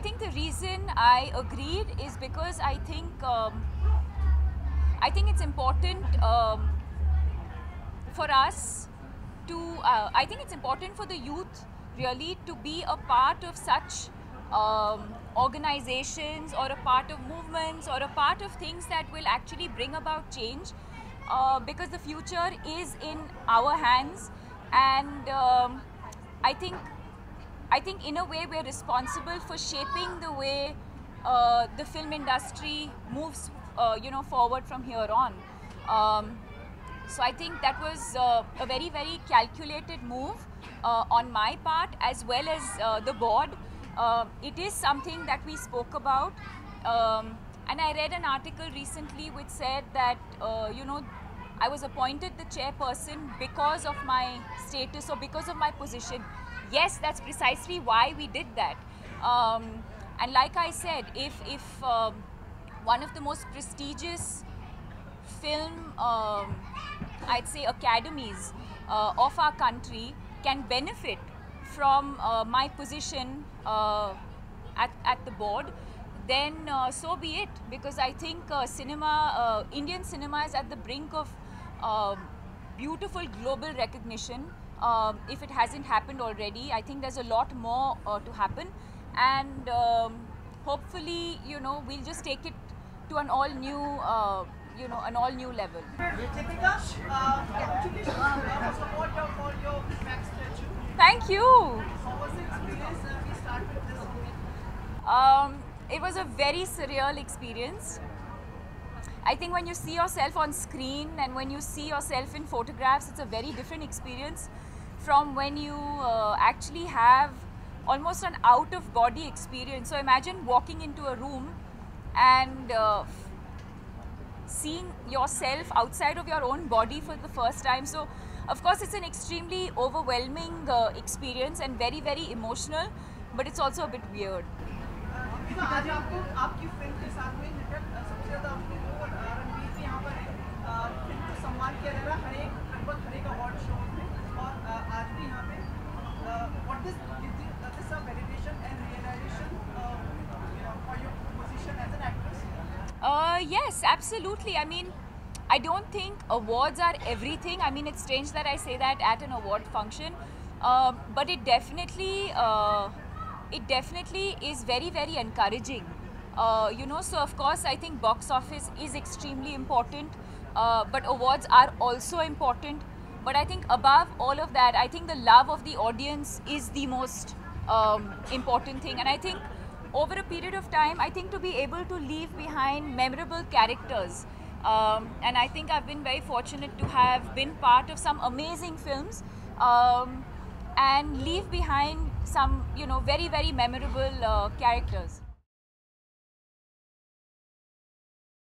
think the reason I agreed is because I think it's important for us to. I think it's important for the youth really to be a part of such organizations or a part of movements or a part of things that will actually bring about change, because the future is in our hands, and I think in a way we're responsible for shaping the way the film industry moves forward from here on. So I think that was a very, very calculated move on my part, as well as the board. It is something that we spoke about, and I read an article recently which said that I was appointed the chairperson because of my status or because of my position. Yes, that's precisely why we did that. And like I said, if one of the most prestigious film, I'd say, academies of our country can benefit from my position at the board, then so be it. Because I think Indian cinema is at the brink of beautiful global recognition. If it hasn't happened already, I think there's a lot more to happen, and hopefully, we'll just take it to an all new, an all new level. Thank you. It was a very surreal experience. I think when you see yourself on screen and when you see yourself in photographs, it's a very different experience from when you actually have almost an out-of-body experience. So imagine walking into a room and seeing yourself outside of your own body for the first time. So of course it's an extremely overwhelming experience and very, very emotional, but it's also a bit weird. आज आपकी film के साथ में सबसे ज़्यादा रणवीर भी यहाँ पर फिल्म को सम्मान किया जा रहा है लगभग हर एक अवार्ड शो में, और आज भी यहाँ पे what is this a validation and realization for your position as an actress? Yes, absolutely. I mean, I don't think awards are everything. I mean, it's strange that I say that at an award function, but it definitely is very, very encouraging. So of course I think box office is extremely important, but awards are also important. But I think above all of that, I think the love of the audience is the most important thing. And I think over a period of time, I think to be able to leave behind memorable characters, and I think I've been very fortunate to have been part of some amazing films, and leave behind some very, very memorable characters.